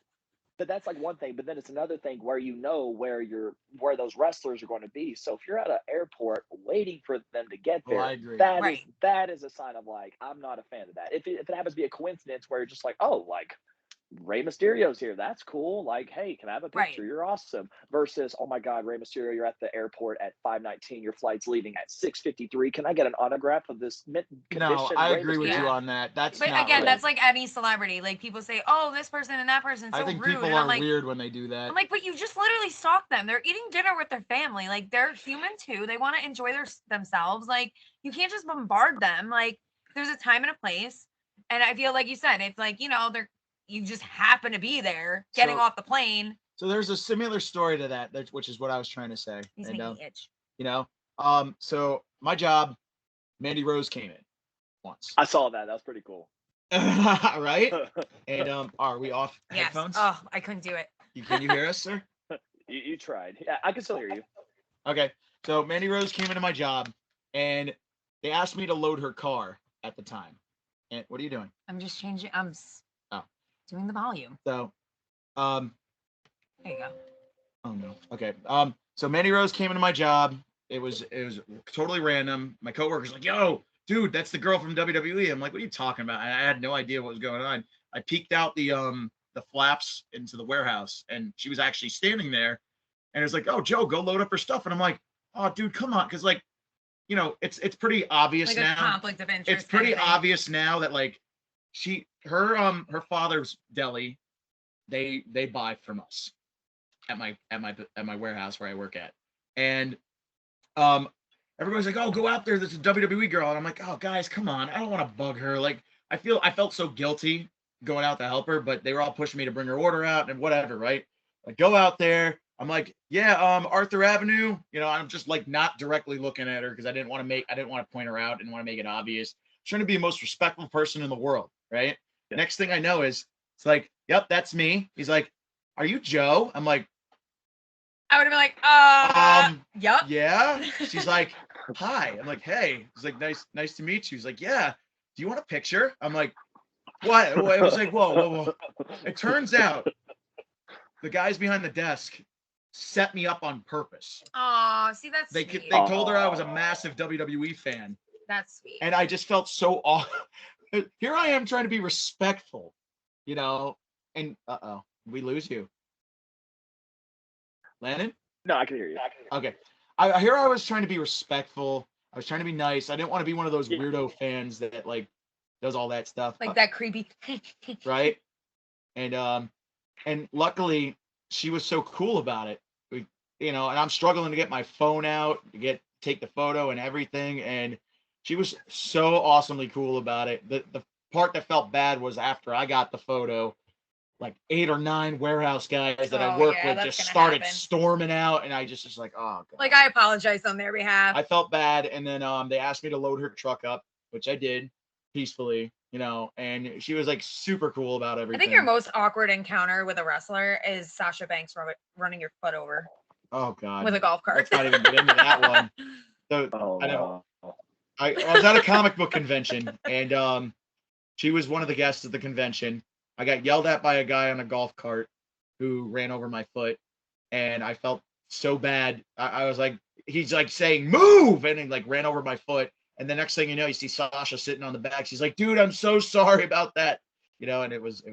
But that's like one thing, but then it's another thing where where those wrestlers are going to be. So if you're at an airport waiting for them to get there, I agree. That is a sign of like, I'm not a fan of that. If it happens to be a coincidence where you're just like, oh, like Rey Mysterio's here, that's cool. Like, hey, can I have a picture? Right. You're awesome. Versus, oh my God, Rey Mysterio, you're at the airport at 5:19. Your flight's leaving at 6:53. Can I get an autograph of this condition? No, I agree with you on that. But again, right. That's like any celebrity. Like people say, oh, this person and that person. So I think rude. people are weird when they do that. I'm like, but you just literally stalked them. They're eating dinner with their family. Like they're human too. They want to enjoy themselves. Like you can't just bombard them. Like there's a time and a place. And I feel like you said, it's like, you just happen to be there getting off the plane. So there's a similar story to that, which is what I was trying to say. He's making me itch. So my job, Mandy Rose came in once. I saw that. That was pretty cool. Right? And are we off headphones? Oh, I couldn't do it. Can you hear us, sir? You tried. Yeah, I can still hear you. Okay. So Mandy Rose came into my job, and they asked me to load her car at the time. And what are you doing? I'm just changing. I'm doing the volume. So, there you go. Oh no. Okay. So Mandy Rose came into my job. It was totally random. My coworker's like, "Yo, dude, that's the girl from WWE." I'm like, "What are you talking about?" I had no idea what was going on. I peeked out the flaps into the warehouse, and she was actually standing there. And it's like, "Oh, Joe, go load up her stuff." And I'm like, "Oh, dude, come on," because like, it's pretty obvious like now. A conflict of interest. It's pretty obvious now that like her father's deli, they buy from us at my warehouse where I work at, and everybody's like, oh, go out there, there's a WWE girl, and I'm like, oh guys, come on, I don't want to bug her. Like I felt so guilty going out to help her, but they were all pushing me to bring her order out and whatever, right? I go out there. I'm like, yeah, Arthur Avenue. You know, I'm just like not directly looking at her because I didn't want to point her out, didn't want to make it obvious. I'm trying to be the most respectful person in the world, right? Yeah. Next thing I know is it's like, yep, that's me. He's like, are you Joe? I'm like, I would have been like, yep. Yeah. She's like, hi. I'm like, hey. He's like, nice to meet you. He's like, yeah. Do you want a picture? I'm like, what? It was like, whoa. It turns out the guys behind the desk set me up on purpose. Oh, see, that's sweet. They told her I was a massive WWE fan. That's sweet. And I just felt so off. Here I am trying to be respectful, you know, and we lose you. Landon? No, I can hear you. Okay. I was trying to be respectful. I was trying to be nice. I didn't want to be one of those weirdo fans that like does all that stuff. Like that creepy. Right. And luckily she was so cool about it. And I'm struggling to get my phone out, to take the photo and everything. And she was so awesomely cool about it. The part that felt bad was after I got the photo, like 8 or 9 warehouse guys that I work with just started storming out, and I just like, oh God. Like, I apologize on their behalf. I felt bad, and then they asked me to load her truck up, which I did peacefully, and she was like super cool about everything. I think your most awkward encounter with a wrestler is Sasha Banks running your foot over. Oh God. With a golf cart. Let's not even get into that one. So, I was at a comic book convention, and she was one of the guests at the convention. I got yelled at by a guy on a golf cart who ran over my foot, and I felt so bad. I was like, he's like saying, move, and he like ran over my foot. And the next thing you know, you see Sasha sitting on the back. She's like, dude, I'm so sorry about that. And it was.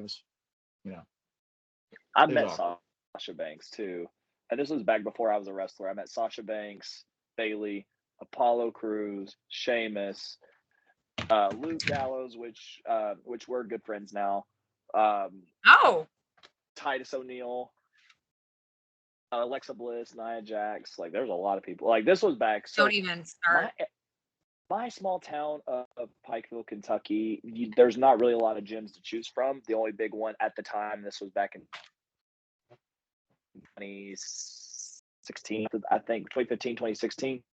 I met Sasha Banks too. And this was back before I was a wrestler. I met Sasha Banks, Bailey, Apollo Crews, Sheamus, Luke Gallows, which we're good friends now. Titus O'Neil, Alexa Bliss, Nia Jax. Like, there's a lot of people. Like, this was back. So don't even start. My small town of Pikeville, Kentucky, there's not really a lot of gyms to choose from. The only big one at the time, this was back in 2016, I think, 2015, 2016.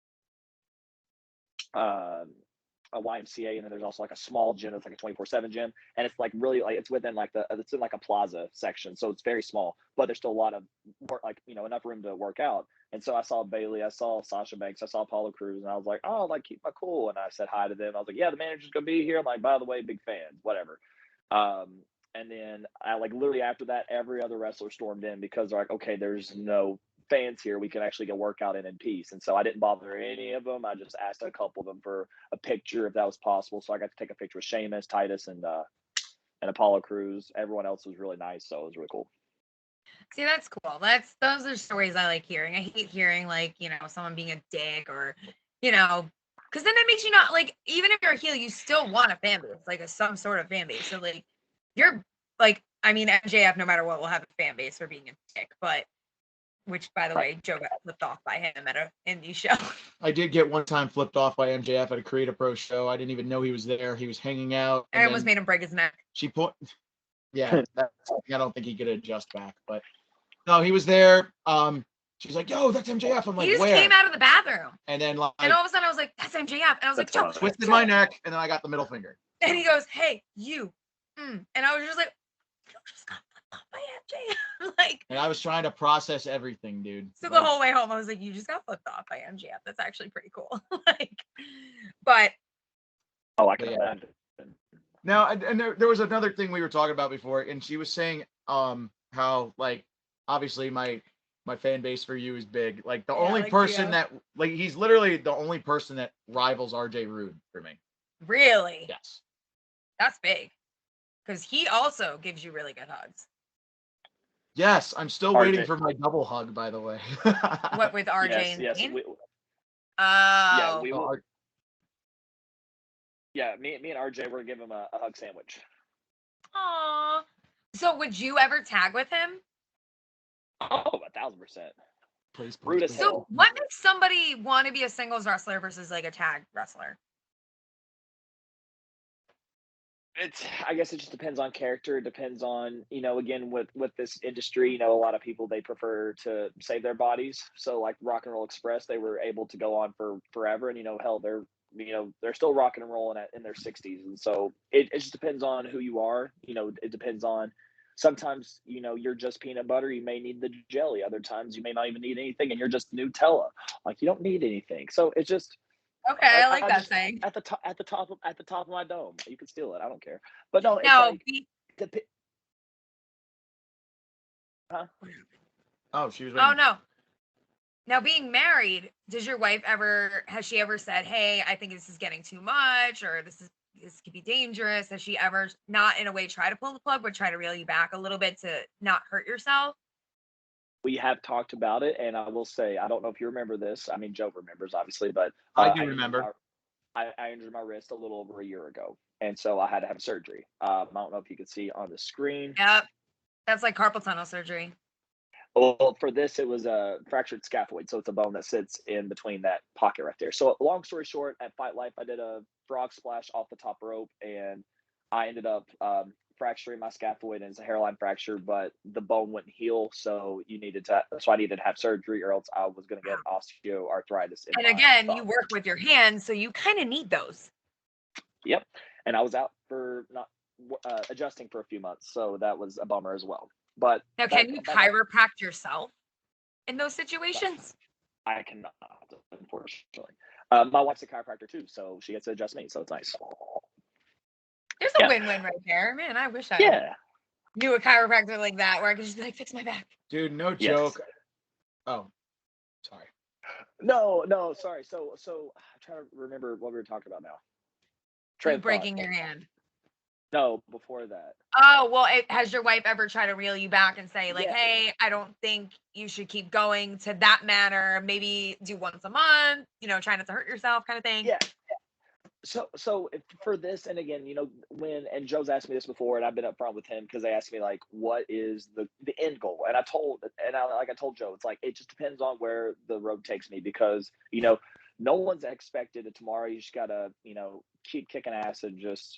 A YMCA, and then there's also like a small gym that's like a 24/7 gym, and it's like really like it's within like it's in like a plaza section, so it's very small, but there's still a lot of work, like enough room to work out. And so I saw Bailey, I saw Sasha Banks, I saw Apollo Crews, and I was like, oh, like, keep my cool. And I said hi to them. I was like, yeah, the manager's gonna be here. I'm like, by the way, big fan, whatever. And then I like literally after that, every other wrestler stormed in because they're like, okay, there's no fans here, we can actually go work out in peace. And so I didn't bother any of them. I just asked a couple of them for a picture if that was possible. So I got to take a picture with Sheamus, Titus, and Apollo Crews. Everyone else was really nice, so it was really cool. See, that's cool. Those are stories I like hearing. I hate hearing like, someone being a dick or, because then that makes you not like, even if you're a heel, you still want a fan base, like some sort of fan base. So like you're like, I mean, MJF no matter what will have a fan base for being a dick, but which, by the way, Joe got flipped off by him at an indie show. I did get one time flipped off by MJF at a Creative Pro show. I didn't even know he was there. He was hanging out. I almost made him break his neck. Yeah, that's something I don't think he could adjust back. But no, he was there. She's like, yo, that's MJF. I'm like, he just where? Came out of the bathroom. And then and all of a sudden I was like, that's MJF. And I was like, Joe. Twisted my neck, and then I got the middle finger. And he goes, hey, you. And I was just like, you just got flipped off by MJF. Like, and I was trying to process everything, dude. So the whole way home, I was like, you just got flipped off by MJF. That's actually pretty cool. But I can imagine. Now, and there was another thing we were talking about before, and she was saying how, like, obviously my fan base for you is big. Like, the only person that, like, he's literally the only person that rivals RJ Rude for me. Really? Yes. That's big. Because he also gives you really good hugs. Yes, I'm still waiting for my double hug, by the way. What, with RJ and yes, Dean? Yeah, we will. Yeah, me and RJ, we're gonna give him a hug sandwich. Aww. So would you ever tag with him? Oh, 1,000%. Please. So what makes somebody want to be a singles wrestler versus like a tag wrestler? I guess it just depends on character. It depends on, again, with this industry, a lot of people, they prefer to save their bodies. So like Rock and Roll Express, they were able to go on for forever, and hell, they're still rocking and rolling in their 60s. And so it just depends on who you are. It depends on, sometimes, you're just peanut butter, you may need the jelly. Other times you may not even need anything, and you're just Nutella. Like, you don't need anything. So it's just, Okay, I like that just saying. at the top of my dome. You can steal it. I don't care. But no, it's Now, like huh? Oh, she was oh waiting. no. Now, being married, has she ever said, "Hey, I think this is getting too much," or this could be dangerous? Has she ever, not in a way try to pull the plug, but try to reel you back a little bit to not hurt yourself? We have talked about it, and I will say, I don't know if you remember this. I mean, Joe remembers, obviously, but I do remember. I injured my wrist a little over a year ago, and so I had to have surgery. I don't know if you can see on the screen. Yep. That's like carpal tunnel surgery. Well, for this, it was a fractured scaphoid, so it's a bone that sits in between that pocket right there. So, long story short, at Fight Life, I did a frog splash off the top rope, and I ended up fracturing my scaphoid, and it's a hairline fracture, but the bone wouldn't heal, so I needed to have surgery, or else I was going to get osteoarthritis in And my again, thumb. you work with your hands, so you kind of need those. Yep, and I was out for not adjusting for a few months, so that was a bummer as well. But now, can you chiropract yourself in those situations? I cannot, unfortunately. My wife's a chiropractor too, so she gets to adjust me, so it's nice. There's a win-win right there, man. I wish I knew a chiropractor like that, where I could just be like, fix my back. Dude, no joke. Oh, sorry. No, sorry. So I'm trying to remember what we were talking about now. You breaking your hand. No, before that. Oh, well, has your wife ever tried to reel you back and say, like, hey, I don't think you should keep going to that manner. Maybe do once a month, try not to hurt yourself kind of thing? Yeah. So for this, and again, and Joe's asked me this before, and I've been upfront with him, because they asked me, like, what is the end goal? And I told Joe, it's like, it just depends on where the road takes me, because, no one's expected it tomorrow. You just gotta, keep kicking ass and just,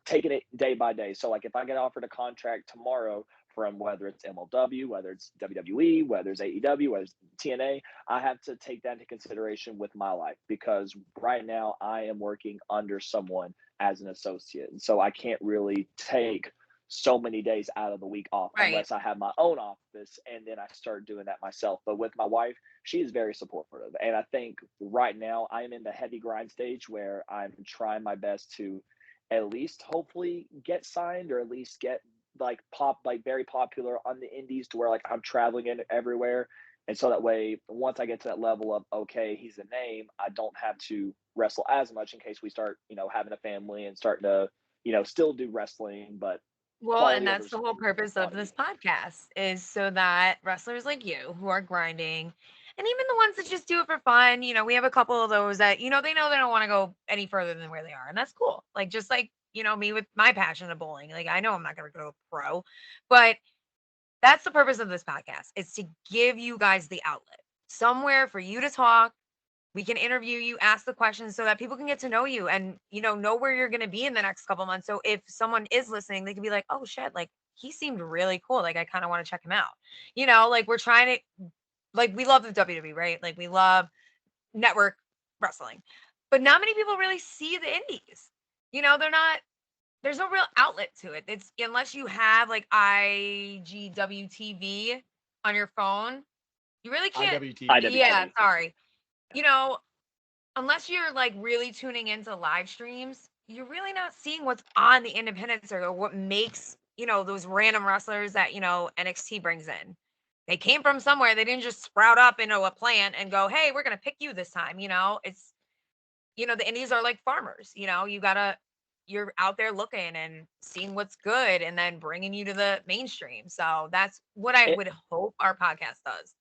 taking it day by day. So like, if I get offered a contract tomorrow from whether it's MLW, whether it's WWE, whether it's AEW, whether it's TNA, I have to take that into consideration with my life, because right now I am working under someone as an associate. And so I can't really take so many days out of the week off unless I have my own office, and then I start doing that myself. But with my wife, she is very supportive. And I think right now I am in the heavy grind stage where I'm trying my best to at least hopefully get signed, or at least get very popular on the indies, to where like I'm traveling in everywhere. And so that way, once I get to that level of, okay, he's a name, I don't have to wrestle as much in case we start, having a family and starting to, still do wrestling, but well, and that's the whole purpose of this podcast, is so that wrestlers like you who are grinding, and even the ones that just do it for fun, we have a couple of those that, they know they don't want to go any further than where they are. And that's cool. Like, just like, me with my passion of bowling. Like, I know I'm not going to go pro, but that's the purpose of this podcast, is to give you guys the outlet, somewhere for you to talk. We can interview you, ask the questions, so that people can get to know you and, know where you're going to be in the next couple months. So if someone is listening, they can be like, oh shit, like, he seemed really cool. Like, I kind of want to check him out. Like, we're trying to, like, we love the WWE, right? Like, we love network wrestling, but not many people really see the indies. There's no real outlet to it. It's, unless you have like IGW TV on your phone, you really can't. IWTV. Yeah, sorry. Unless you're like really tuning into live streams, you're really not seeing what's on the independents, or what makes, those random wrestlers that, NXT brings in. They came from somewhere. They didn't just sprout up into a plant and go, hey, we're going to pick you this time. It's, the indies are like farmers. You're out there looking and seeing what's good, and then bringing you to the mainstream. So that's what I would hope our podcast does.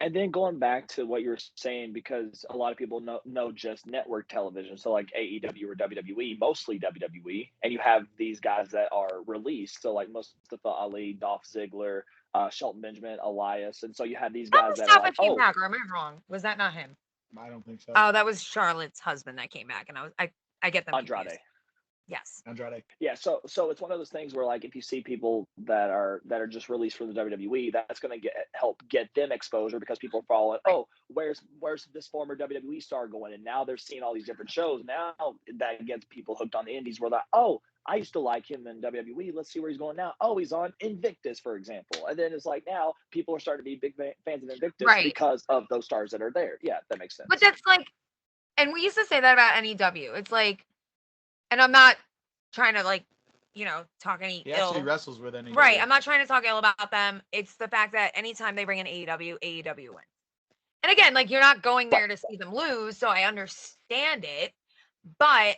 And then going back to what you're saying, because a lot of people know just network television, so like AEW or WWE, mostly WWE, and you have these guys that are released, so like Mustafa Ali, Dolph Ziggler, Shelton Benjamin, Elias, and so you have these guys that are like, came back, or am I wrong? Was that not him? I don't think so. Oh, that was Charlotte's husband that came back, and I get them Andrade. confused. Yes. Andrade. Yeah, so it's one of those things where, like, if you see people that are just released from the WWE, that's going to help get them exposure, because people are following. Oh, where's this former WWE star going? And now they're seeing all these different shows. Now that gets people hooked on the indies. Where like, oh, I used to like him in WWE. Let's see where he's going now. Oh, he's on Invictus, for example. And then it's like now people are starting to be big fans of Invictus because of those stars that are there. Yeah, that makes sense. But that's like, and we used to say that about NEW. It's like, and I'm not trying to, like, talk any He ill. actually wrestles with NEW. Right. I'm not trying to talk ill about them. It's the fact that anytime they bring in AEW wins. And again, like, you're not going there to see them lose, so I understand it. But,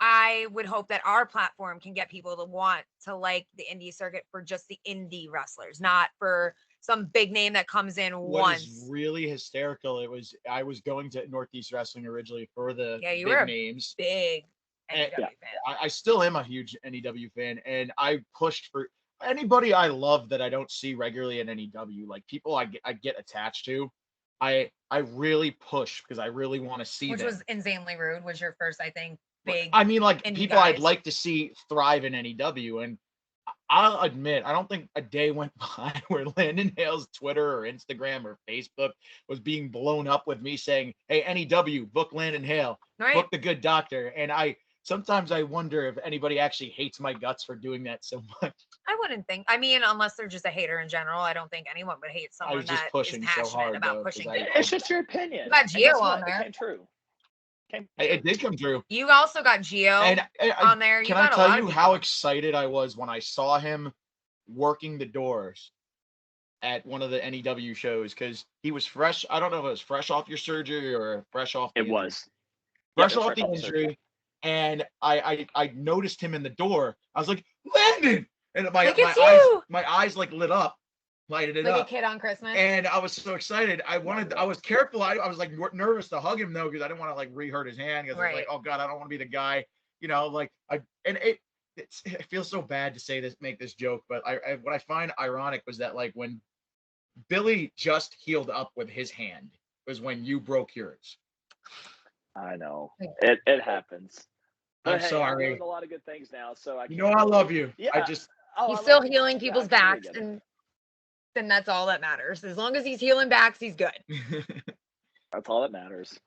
I would hope that our platform can get people to want to like the indie circuit for just the indie wrestlers, not for some big name that comes in once. What is really hysterical, I was going to Northeast Wrestling originally for the you big were names. Big NEW fan. I still am a huge NEW fan, and I pushed for anybody I love that I don't see regularly in NEW, like people I get attached to. I really push because I really want to see Which them. was insanely rude. Was your first, I think, big. I mean, like, people guys. I'd like to see thrive in NEW, and I'll admit, I don't think a day went by where Landon Hale's Twitter or Instagram or Facebook was being blown up with me saying, "Hey, NEW, book Landon Hale, book the Good Doctor." And sometimes I wonder if anybody actually hates my guts for doing that so much. I wouldn't think. I mean, unless they're just a hater in general, I don't think anyone would hate someone that is passionate about pushing. It's just your opinion. You got Gio on there. It came true. It did come true. You also got Gio on there. Can I tell you how excited I was when I saw him working the doors at one of the NEW shows? Because he was fresh. I don't know if it was fresh off your surgery or fresh off. It was fresh off the injury. And I noticed him in the door. I was like, Landon! And my eyes like lit up. Lighted it up. Like a kid on Christmas. And I was so excited. I was careful. I was like nervous to hug him though, because I didn't want to like re-hurt his hand. Because I was like, oh God, I don't want to be the guy, it feels so bad to say this, make this joke, but what I find ironic was that, like, when Billy just healed up with his hand was when you broke yours. I know. It happens. But I'm sorry. I'm doing a lot of good things now, so I love you. Yeah. He's still healing people's backs, and then that's all that matters. As long as he's healing backs, he's good. That's all that matters.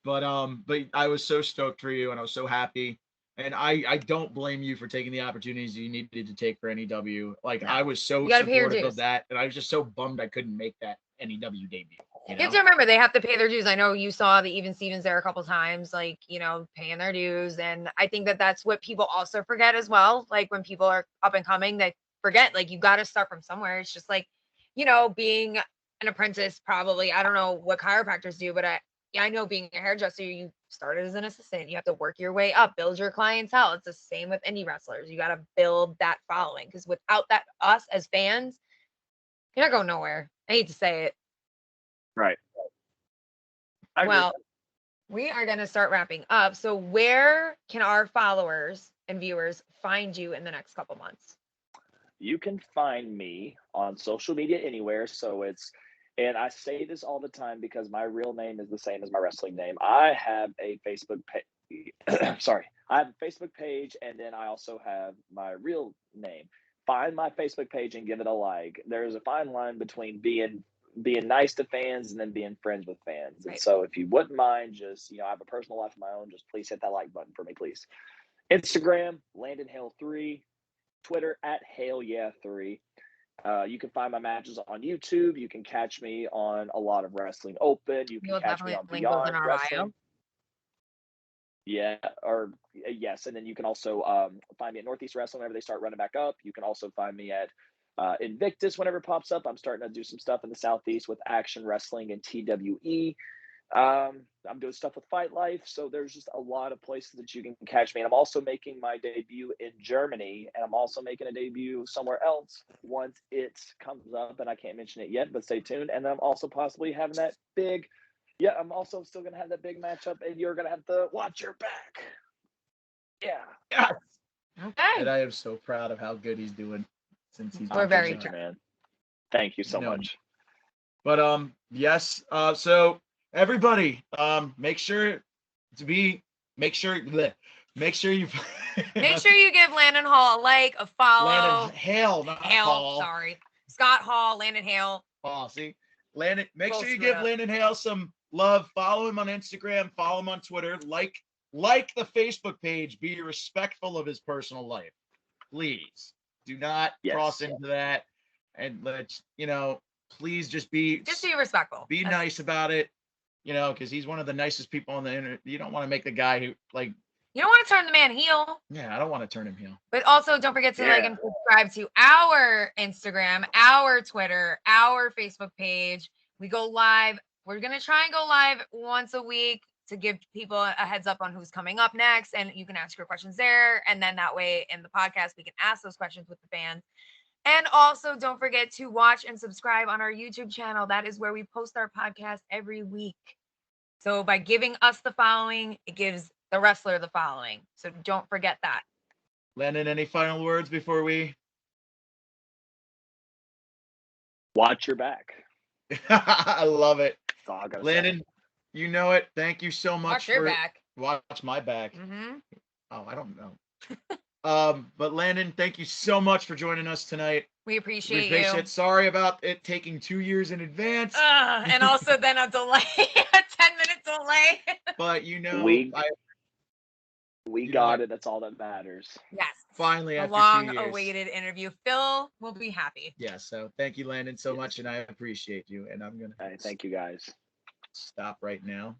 But I was so stoked for you, and I was so happy. And I don't blame you for taking the opportunities you needed to take for NEW. Like, I was so supportive of that, and I was just so bummed I couldn't make that NEW debut. You have to remember, they have to pay their dues. I know you saw the Even Stevens there a couple times, like, paying their dues. And I think that that's what people also forget as well. Like, when people are up and coming, they forget, like, you got to start from somewhere. It's just like, being an apprentice, probably. I don't know what chiropractors do, but I know being a hairdresser, you started as an assistant. You have to work your way up, build your clientele. It's the same with any wrestlers. You got to build that following, because without that, us as fans, you're not going nowhere. I hate to say it. Right. Well, we are going to start wrapping up. So where can our followers and viewers find you in the next couple months? You can find me on social media anywhere. So and I say this all the time because my real name is the same as my wrestling name. I have a Facebook page. I have a Facebook page, and then I also have my real name. Find my Facebook page and give it a like. There's a fine line between being nice to fans and then being friends with fans. And so if you wouldn't mind, just, I have a personal life of my own, just please hit that like button for me, please. Instagram, Landon Hale 3, Twitter @HaleYeah3. You can find my matches on YouTube. You can catch me on a lot of Wrestling Open. You can catch me on Beyond Wrestling. Yeah, yes. And then you can also find me at Northeast Wrestling whenever they start running back up. You can also find me at Invictus whenever it pops up. I'm starting to do some stuff in the Southeast with Action Wrestling and TWE. I'm doing stuff with Fight Life, so there's just a lot of places that you can catch me. And I'm also making my debut in Germany, and I'm also making a debut somewhere else once it comes up, and I can't mention it yet, but stay tuned. And I'm also possibly having that big, I'm also still going to have that big matchup, and you're going to have to watch your back. Yeah. Okay. And I am so proud of how good he's doing since he's We're very proud, man. Thank you so much. But yes, so everybody, make sure Make sure you Make sure you give Landon Hall a like, a follow. Landon Hale, not Hall. Sorry. Scott Hall, Landon Hale. Oh, see, Landon. Make Both sure you screwed give up. Landon Hale some love. Follow him on Instagram. Follow him on Twitter. Like the Facebook page. Be respectful of his personal life, please. Do not cross into that. And let's, please just be respectful. Be nice about it. Because he's one of the nicest people on the internet. You don't want to make the guy who you don't want to turn the man heel. Yeah, I don't want to turn him heel. But also don't forget to like and subscribe to our Instagram, our Twitter, our Facebook page. We go live. We're going to try and go live once a week to give people a heads up on who's coming up next. And you can ask your questions there. And then that way in the podcast, we can ask those questions with the fans. And also don't forget to watch and subscribe on our YouTube channel. That is where we post our podcast every week. So by giving us the following, it gives the wrestler the following. So don't forget that. Landon, any final words before we watch your back? I love it. That's all I gotta Landon, say. You know it. Thank you so much watch your back. Watch my back. Mm-hmm. Oh, I don't know. But Landon, thank you so much for joining us tonight. We appreciate you. it. Sorry about it taking 2 years in advance. And also then a delay, a 10-minute delay. But we got it. That's all that matters. Yes. Finally, a after 2 years. long-awaited interview. Phil will be happy. Yeah. So thank you, Landon, so much, and I appreciate you. And I'm gonna. Thank you, guys. Stop right now.